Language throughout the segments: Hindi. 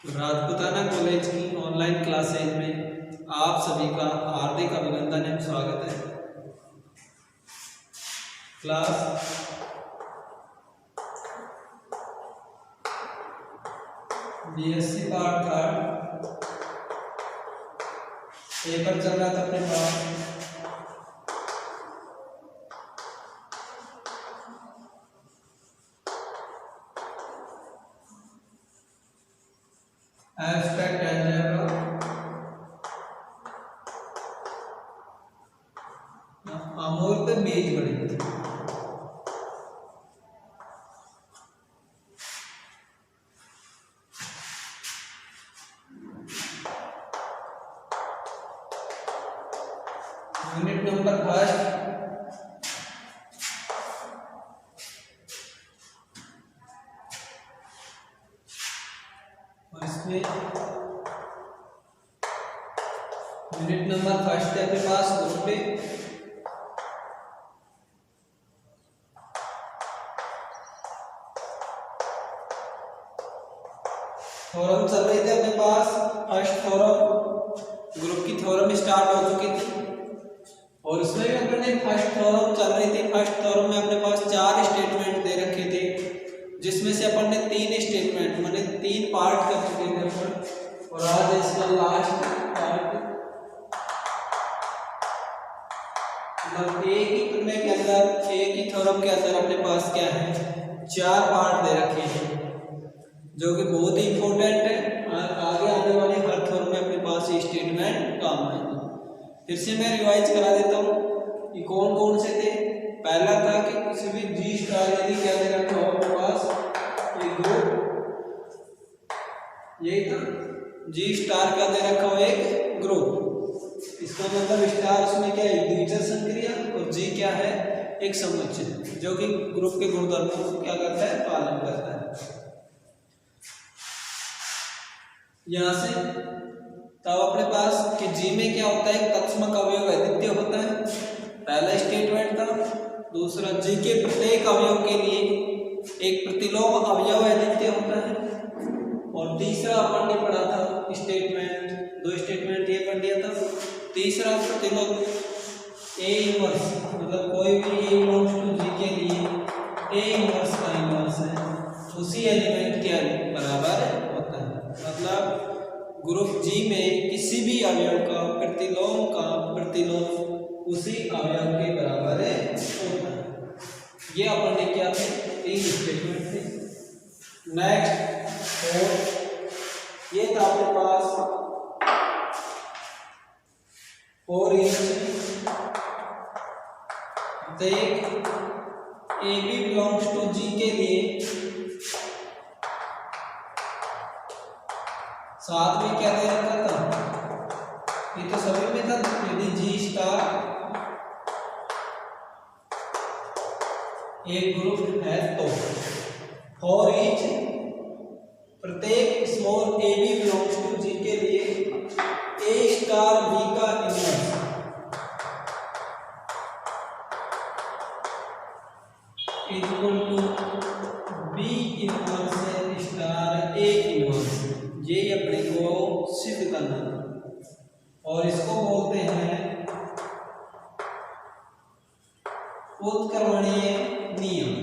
राजपुताना कॉलेज की ऑनलाइन क्लासेज में आप सभी का हार्दिक अभिनंदन एवं स्वागत है। Class BSc part third paper चल रहा था अपने पास। एब्स्ट्रैक्ट अलजेब्रा अमूर्त बीजगणित। यूनिट नंबर फर्स्ट और इसमें यूनिट नंबर फर्स्ट है अपने पास ग्रुप पे। थ्योरम चल रहे थे अपने पास। फर्स्ट थ्योरम ग्रुप की थ्योरम स्टार्ट हो चुकी थी और इसमें भी अपने फर्स्ट थ्योरम चल रही थी। फर्स्ट थ्योरम में अपने पास 4 स्टेटमेंट दे रखे थे, जिसमें से अपन ने 3 स्टेटमेंट माने 3 पार्ट कर चुके थे अपन, और आज इसका लास्ट पार्ट। मतलब एक ही प्रमेय के अंदर, एक ही थ्योरम के अंदर अपने पास क्या है, 4 पार्ट दे रखे हैं, जो कि बहुत ही इंपॉर्टेंट है। आगे आने वाले हर थ्योरम में अपने पास ये स्टेटमेंट काम आएंगे। फिर से मैं रिवाइज करा देता हूँ कि कौन कौन से थे। पहला था कि किसी भी जी स्टार यदि क्या दे रखा हो अपने पास एक ग्रुप, यही था जी स्टार क्या दे रखा हो, एक ग्रुप। इसका मतलब स्टार उसमें क्या है, द्विचर संक्रिया, और जी क्या है, एक समुच्चय, जो कि ग्रुप के गुणधर्मों को क्या करता है, पालन करता है। यहां से तब अपने पास कि जी में क्या होता है, तत्समक अवयव अद्वितीय होता है, पहला स्टेटमेंट था। दूसरा, जी के प्रत्येक अवयव के लिए एक प्रतिलोम अवयव अद्वितीय होता है। और तीसरा अपन ने पढ़ा था स्टेटमेंट, 2 स्टेटमेंट ये पढ़ लिया था। तीसरा प्रतिलोम ए इनवर्स, मतलब कोई भी ए बिलोंग्स टू जी के लिए ए इनवर्स का इनवर्स है उसी एलिमेंट के बराबर होता है। मतलब ग्रुप जी में किसी भी अवयव का प्रतिलोम उसी अवयव के बराबर होता है। ये अपन ने क्या थे, 3 स्टेटमेंट थे। नेक्स्ट और ये था आपके पास 4 इंच देख ए बी बिलोंग्स टू जी के लिए साथ में क्या दे रखा था, ये तो सभी में था। यदि जी स्टार एक ग्रुप है तो फॉर ईच प्रत्येक small a b belongs to G के लिए ए स्टार बी का inverse equal to B inverse star A inverse. ये अपने को सिद्ध करना और इसको बोलते हैं उत्क्रमणीय नियम।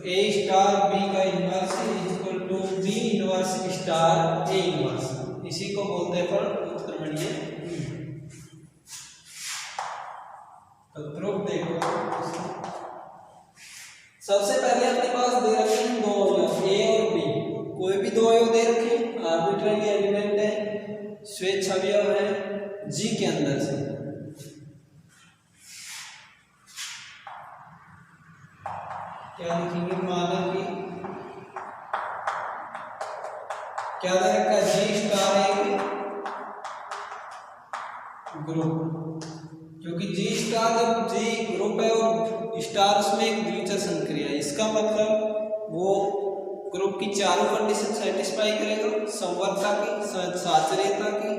ए स्टार बी का inverse equal to B inverse star A inverse, इसी को बोलते हैं पर उत्क्रमणीय नियम। तो प्रूफ देखो, सबसे पहले अपने पास दे रखे हैं 2 अवयव ए और बी। कोई भी 2 अवयव दे रखे, आर्बिट्ररी एलिमेंट है, स्वेच्छ अवयव है जी के अंदर से। क्या लिखेंगे, माना कि क्या दे रखा है, जी स्टार एक ग्रुप, क्योंकि जी स्टार जब जी ग्रुप है और स्टार उसमें एक द्विचर संक्रिया है, इसका मतलब वो ग्रुप की चारों कंडीशन सेटिस्फाई करेगा, संवर्ता की, साचर्यता की,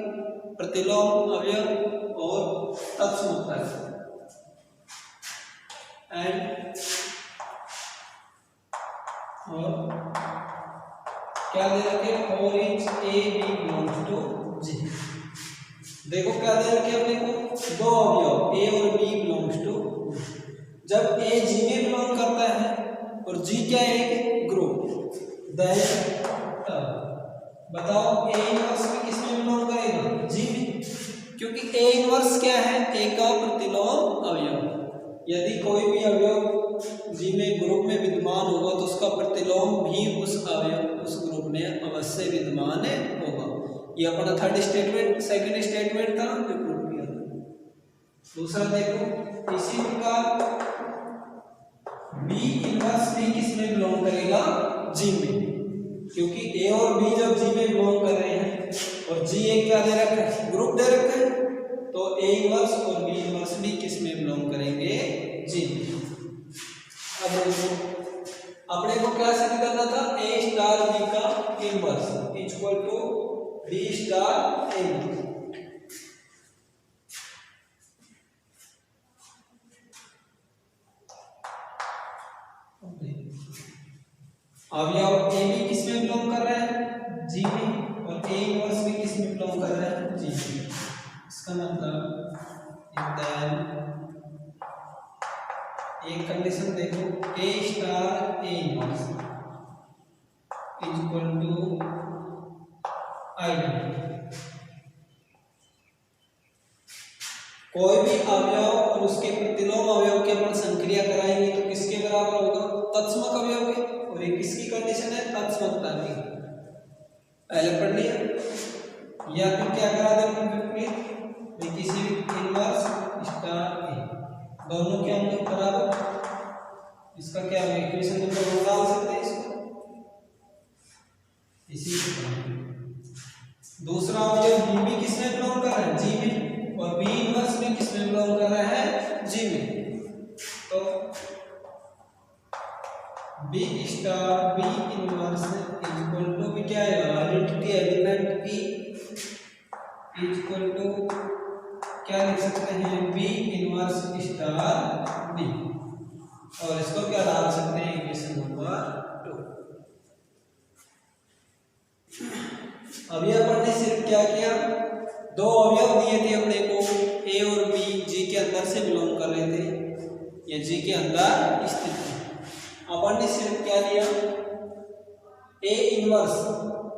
प्रतिलोम अवयव और तत्समता की। एंड और क्या दे रखे for each a b belongs to G. देखो क्या दे रखे अपने को दो अवयव ए और बी बिलोंग्स टू। जब ए जी में बिलोंग करता है और जी क्या है एक ग्रुप, देन बताओ ए इनवर्स में किसमें बिलोंग करेगा जी में, क्योंकि ए इनवर्स क्या है ए का प्रतिलोम अवयव। यदि कोई भी अवयव जी में ग्रुप में विद्यमान होगा तो उसका प्रतिलोम भी उस अवयव उस ग्रुप में अवश्य विद्यमान होगा। ये अपना थर्ड स्टेटमेंट सेकंड स्टेटमेंट था जो प्रूव किया था। दूसरा देखो इसी प्रकार बी इनवर्स भी किसमें बिलोंग करेगा जी में, क्योंकि ए और बी जब जी में बिलोंग कर रहे हैं और जी एक क्या दे रखा है ग्रुप दे रखा है, तो ए इनवर्स और बी इनवर्स भी किसमें बिलोंग करेंगे जी। अब अपने को क्या सिद्ध करना था ए स्टार बी का inverse equal to b star a. अब ए बी किसमें बिलोंग कर रहा है जी में और ए इनवर्स भी किसमें बिलोंग कर रहा है जी में। इसका मतलब एक कंडीशन देखो a star A inverse equal to identity. कोई भी अवयव और उसके प्रतिलोम अवयव की अपन संक्रिया कराएंगे तो किसके बराबर होगा तत्समक अवयव के, और ये किसकी कंडीशन है तत्समकता की, पहले पढ़ लिया। या फिर क्या करा दे फिर किसी भी इनवर्स स्टार ए दोनों के अंदर बराबर, इसका क्या है इक्वेशन नंबर डाल सकते हैं इसको इसी प्रकार। दूसरा अवयव बी भी किसमें बिलोंग कर रहा है जी में और बी इनवर्स में किसमें बिलोंग कर रहा है जी में, तो B star B inverse equal to भी क्या है आइडेंटिटी एलिमेंट की इक्वल टू क्या लिख सकते हैं बी इनवर्स स्टार बी, और इसको क्या डाल सकते हैं इक्वेशन नंबर 2। अभी अपन ने सिर्फ क्या किया दो अवयव दिए थे अपने को ए और बी जी के अंदर से बिलोंग कर रहे थे या जी के अंदर स्थित थे। अपन ने सिर्फ क्या दिया ए इनवर्स,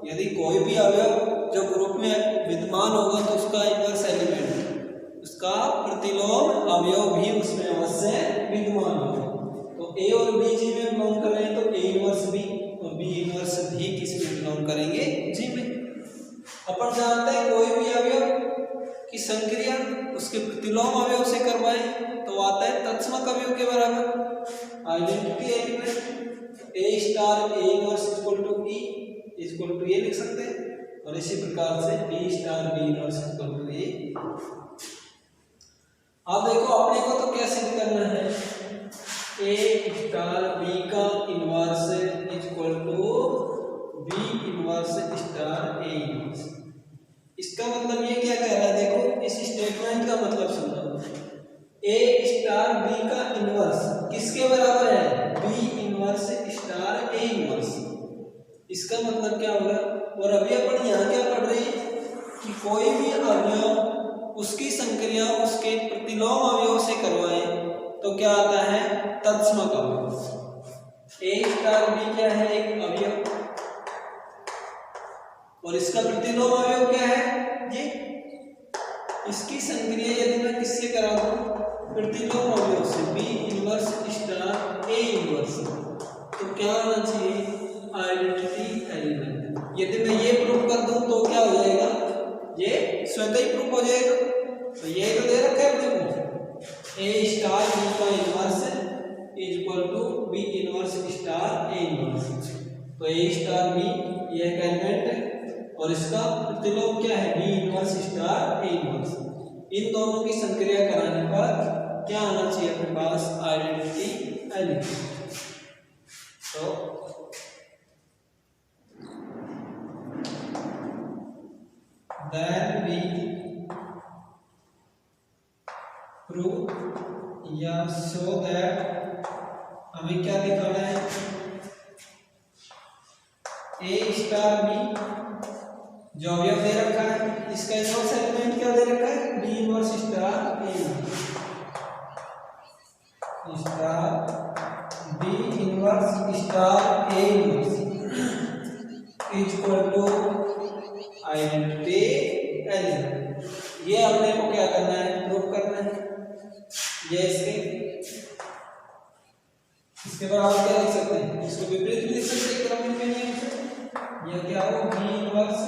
यदि कोई भी अवयव जो ग्रुप में विद्यमान होगा तो उसका इनवर्स एलिमेंट उसका प्रतिलोम अवयव भी उसमें अवश्य विद्यमान होगा। तो ए और बी जी में बिलोंग कर रहे हैं तो ए इनवर्स भी और बी इनवर्स भी किस में बिलोंग करेंगे जी में। अपन जानते हैं कोई भी अवयव की संक्रिया उसके प्रतिलोम अवयव से करवाए तो आता है तत्समक अवयव के बराबर। Identity element a star A inverse equal to e equal to a लिख सकते हैं, और इसी प्रकार से b star B inverse equal to a. अब देखो अपने को तो क्या सिद्ध करना है ए स्टार बी का inverse equal to B inverse star A inverse. इसका मतलब ये क्या कह रहा है देखो इस स्टेटमेंट का मतलब समझो ए स्टार बी का इनवर्स किसके बराबर है बी इनवर्स स्टार ए इनवर्स। इसका मतलब क्या होगा, और अभी अपन यहाँ क्या पढ़ रहे हैं कि कोई भी अवयव उसकी संक्रिया उसके प्रतिलोम अवयव से करवाए तो क्या आता है तत्समक अवयव। ए स्टार बी क्या है एक अवयव और इसका प्रतिलोम अवयव क्या है ये, इसकी संक्रिया यदि मैं किससे करा दूं प्रतिलोम अवयव से बी इनवर्स स्टार ए इनवर्स, तो क्या आना चाहिए आइडेंटिटी एलिमेंट। यदि मैं ये प्रूफ कर दूं तो क्या हो जाएगा ये स्वतः ही प्रूफ हो जाएगा। तो ये तो दे रखा है अपने को ए स्टार बी का inverse equal to B inverse star A inverse. तो ए स्टार बी ये एक एलिमेंट है और इसका प्रतिलोम क्या है बी इनवर्स स्टार ए इनवर्स। इन दोनों की संक्रिया कराने पर क्या आना चाहिए अपने पास आइडेंटिटी एलिमेंट। तो then we prove या शो दैट हमें क्या दिखाना है, ए स्टार बी जो अवयव दे रखा है इसका इनवर्स एलिमेंट क्या दे रखा है, B inverse star A star B inverse star A inverse is equal to identity element. ये अपने को क्या करना है, प्रूव करना है। ये इसके बाद आप क्या लिख सकते हैं, इसको विपरीत भी लिख सकते हैं, क्रम में नहीं है। ये क्या हो, बी इनवर्स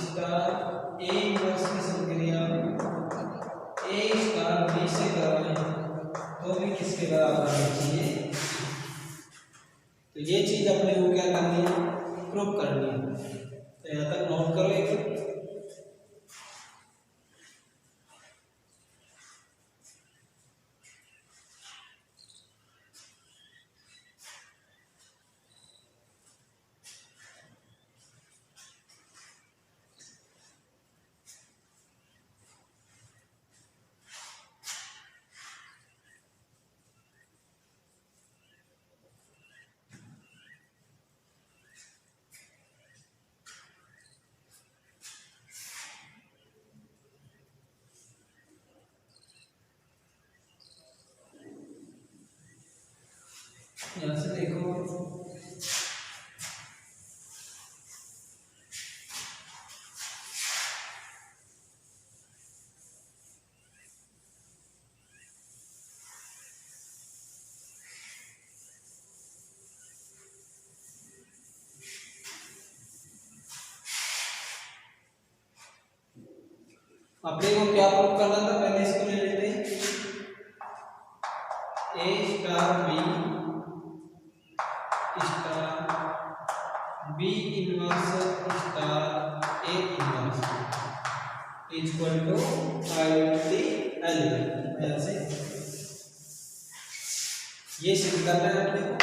स्टार ए इनवर्स की संक्रिया ए स्टार बी से कराएं तो भी किसके बराबर होनी चाहिए। तो ये चीज अपने को क्या करनी है, प्रूव करनी है। तो यहाँ तक नोट करो एक। यहाँ से देखो अपने को क्या प्रूव करना था, पहले इसको ले लेते हैं। A star B inverse star A inverse is equal to identity element. ऐसे ये सिद्ध करना है अपने को।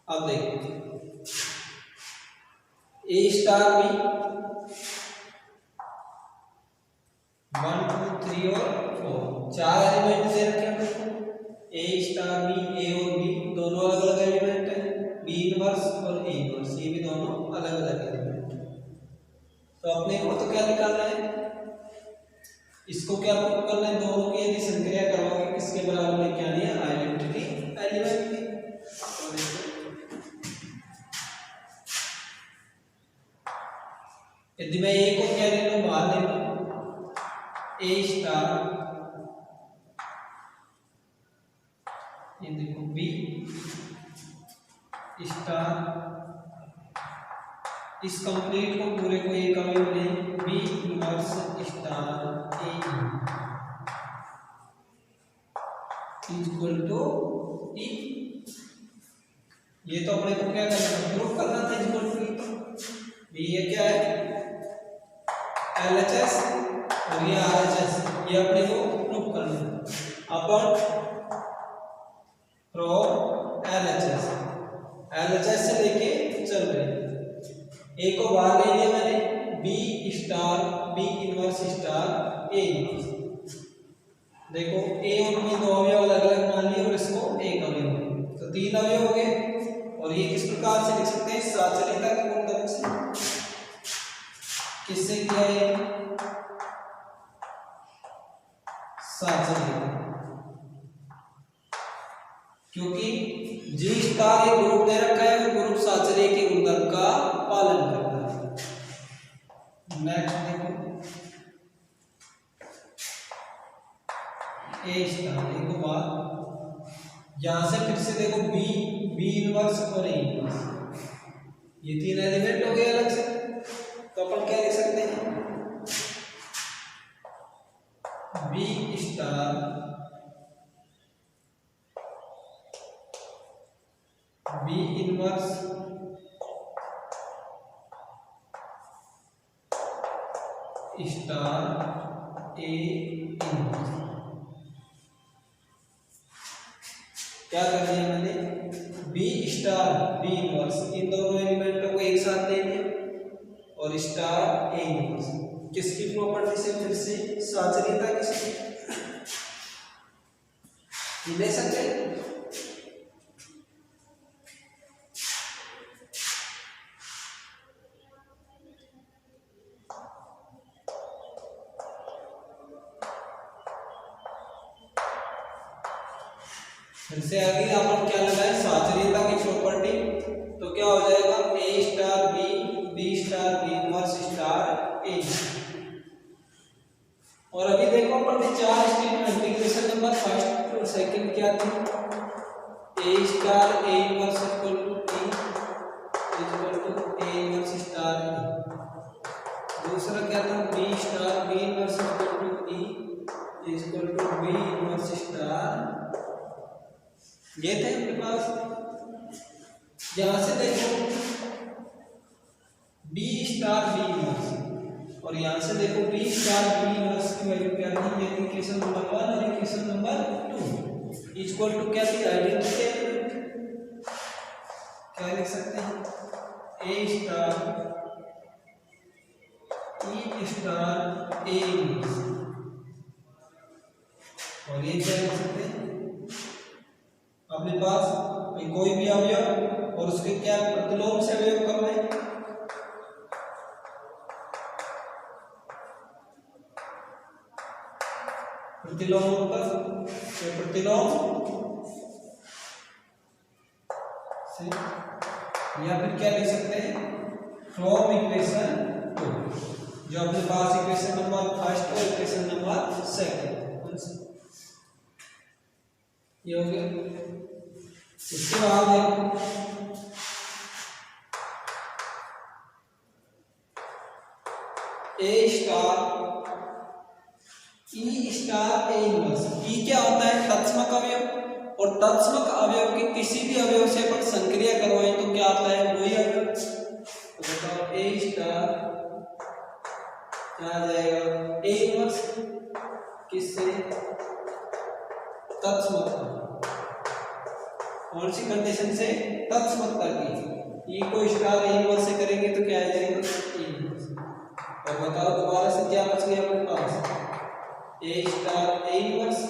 अब देखो ए स्टार बी 1 2 3 और 4 चार एलिमेंट दे रखे हैं। ए स्टार बी, ए और बी दोनों अलग अलग एलिमेंट है, बी इनवर्स और ए इनवर्स ये भी दोनों अलग अलग एलिमेंट है। तो अपने को तो क्या निकालना है, इसको क्या प्रूव करना है, दोनों की यदि संक्रिया करवाओगे किसके बराबर लेके आनी है, आइडेंटिटी एलिमेंट की। यदि मैं ए को क्या ले लूं, बाहर ले लूं, ए स्टार ये देखो बी स्टार, इस कंप्लीट को पूरे को एक अवयव लें, b inverse star a equal to e. ये तो अपने को क्या करना है, प्रूफ करना था इक्वल टू ई। ये क्या है, LHS और ये RHS, ये अपने को प्रूफ करना है। अपन फ्रॉम LHS से लेके चल रहे, ए को बाहर ले लिया मैंने, B star B inverse star ए इनवर्स। देखो ए और बी दो अवयव अलग अलग मान लिए और इसको एक अवयव, तो तीन अवयव हो गए। और ये किस प्रकार से लिख सकते हैं, साचलिता के गुणधर्म से। किससे किया है, साचलिता, क्योंकि जी स्टार एक ग्रुप दे रखा है, वो ग्रुप साचल्य के गुणधर्म का पालन करता है। नेक्स्ट देखो ए स्टार, देखो बात यहां से फिर से देखो बी इनवर्स और ए इनवर्स, ये तीन एलिमेंट हो गए अलग से। तो अपन क्या लिख सकते हैं, B star B inverse star ए इनवर्स। क्या करना है मैंने, बी स्टार बी इनवर्स इन दोनों एलिमेंटों को एक साथ ले लिया और स्टार ए इनवर्स, किसकी प्रॉपर्टी से? फिर से साचरीयता की ले सकते हैं। फिर से आगे अपन क्या लगाए? साचरीयता की प्रॉपर्टी। तो क्या हो जाएगा? A star b, b star B inverse star a. और अभी देखो अपन ने 4 स्टेप इंटीग्रेशन नंबर फर्स्ट और सेकंड क्या थी? A star A inverse equal to t equal to a inverse star e. दूसरा क्या था? B star B inverse equal to e equal to B inverse star. ये थे अपने पास। यहां से देखो बी स्टार बी इनवर्स और यहां से देखो बी स्टार बी इनवर्स की वैल्यू क्या थी? ये इक्वेशन नंबर 1 और इक्वेशन नंबर 2 इक्वल टू क्या थी? आइडेंटिटी। क्या लिख सकते हैं? A star e star A inverse. और ये क्या लिख सकते हैं अपने पास? कोई भी अवयव और उसके क्या प्रतिलोम से अवयव करना है। प्रतिलोम पर प्रतिलोम से, या फिर क्या लिख सकते हैं? फ्रॉम इक्वेशन 2, जो अपने पास इक्वेशन नंबर फर्स्ट और इक्वेशन नंबर सेकंड ये हो गया। इसके बाद a star e star A inverse. E क्या होता है? तत्समक अवयव। और तत्समक अवयव के किसी भी अवयव से अपन संक्रिया करवाएं तो क्या आता है? वही अवयव। तो बताओ ए स्टार क्या आ जाएगा? ए इनवर्स किससे? तत्समकता। कौन सी कंडीशन से? तत्समकता की। ई को स्टार ए इनवर्स से करेंगे तो क्या आ जाएगा? ए इनवर्स। और बताओ दोबारा से क्या बच गया अपने पास? ए स्टार ए इनवर्स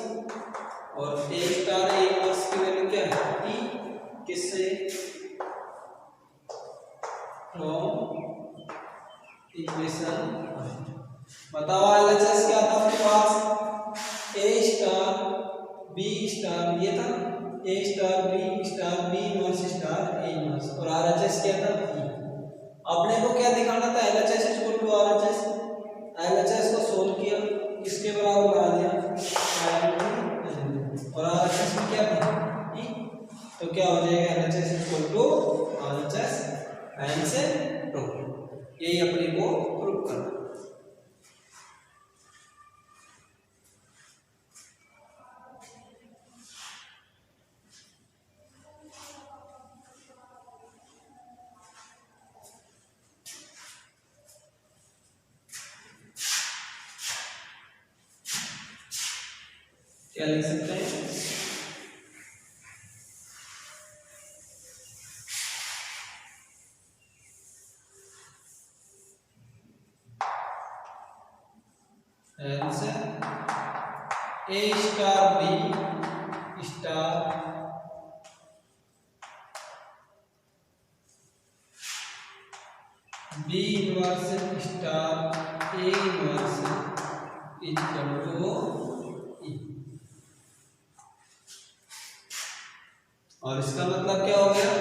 और ए स्टार ए इनवर्स की वैल्यू क्या है? ई किससे? From equation. बताओ एलएचएस क्या था अपने पास? ए स्टार बी स्टार ये था ए स्टार बी इनवर्स स्टार ए इनवर्स। और आरएचएस क्या था? ई। अपने को क्या दिखाना था? LHS equal to RHS. LHS को सोल्व किया, किसके बराबर बना दिया? और आरएचएस में क्या था? ई। तो क्या हो जाएगा? एलएचएस इक्वल टू आरएचएस एन से 2। यही अपने को प्रूव करना। क्या लिख सकते हैं? Answer a star b star B inverse star A inverse equal to e. और इसका मतलब क्या हो गया?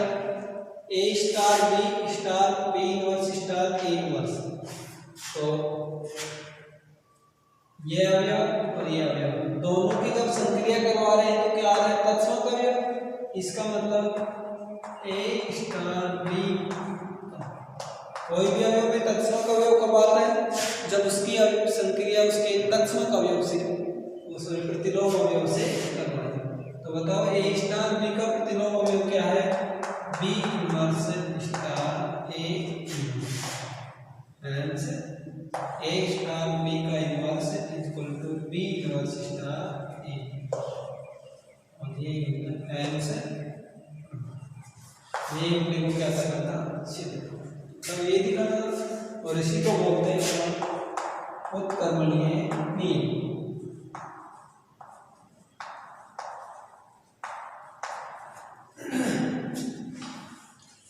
A star B inverse star A inverse. तो ये अवयव और ये अवयव दोनों की जब संक्रिया करवा रहे हैं तो क्या आ रहा है? तत्समक अवयव। इसका मतलब ए स्टार बी कोई भी अवयव में तत्समक अवयव कब आता है? जब उसकी संक्रिया उसके तत्समक अवयव से प्रतिलोम अवयव से करवाएं। तो बताओ ए स्टार बी का प्रतिलोम अवयव क्या है? B inverse star A inverse. A star B का inverse equal to B inverse star a. और ये आंसर ये अपने को क्या करता? सिद्ध। तो ये दिखाना और इसी को बोलते हैं उत्क्रमणीय नियम।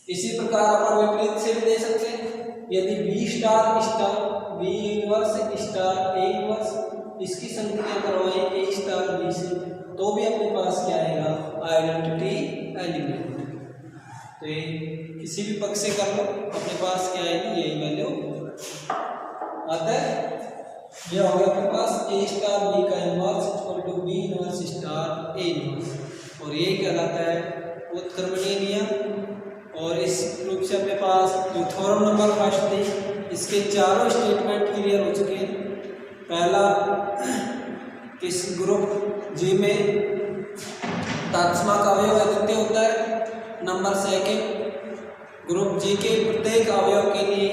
इसी प्रकार अपन विपरीत से भी दे सकते हैं। यदि B star star B inverse star ए इनवर्स इसकी संक्रिया करवाएं ए स्टार बी से, तो भी अपने पास क्या आएगा, आइडेंटिटी एलिमेंट। तो ये किसी भी पक्ष से कर लो, अपने पास क्या आएगी, यही वैल्यू आता है। ये हो गया अपने पास ए स्टार बी का inverse equal to B inverse star A inverse, और ये कहलाता है उत्क्रमणीय नियम। और इस रूप से अपने पास जो थ्योरम नंबर फर्स्ट थी, इसके चारों स्टेटमेंट क्लियर हो चुके हैं। पहला, किस ग्रुप जी में तत्समक अवयव अद्वितीय होता है। नंबर सेकंड, ग्रुप जी के प्रत्येक अवयव के लिए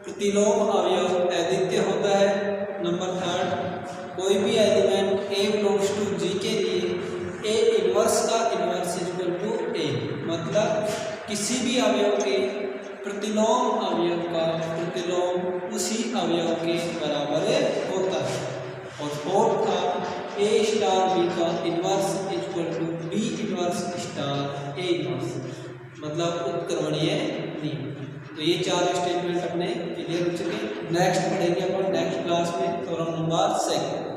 प्रतिलोम अवयव अद्वितीय होता है। नंबर थर्ड, कोई भी element A belongs to G के लिए ए इनवर्स का इनवर्स इक्वल टू ए, मतलब किसी भी अवयव के प्रतिलोम अवयव का प्रतिलोम उसी अवयव के बराबर होता है। और फोर्थ था ए स्टार बी का inverse equal to B inverse star A inverse, मतलब उत्क्रमणीय नियम। तो ये चार स्टेटमेंट अपने क्लियर हो चुके। नेक्स्ट पढ़ेंगे अपन नेक्स्ट क्लास में थ्योरम नंबर 2।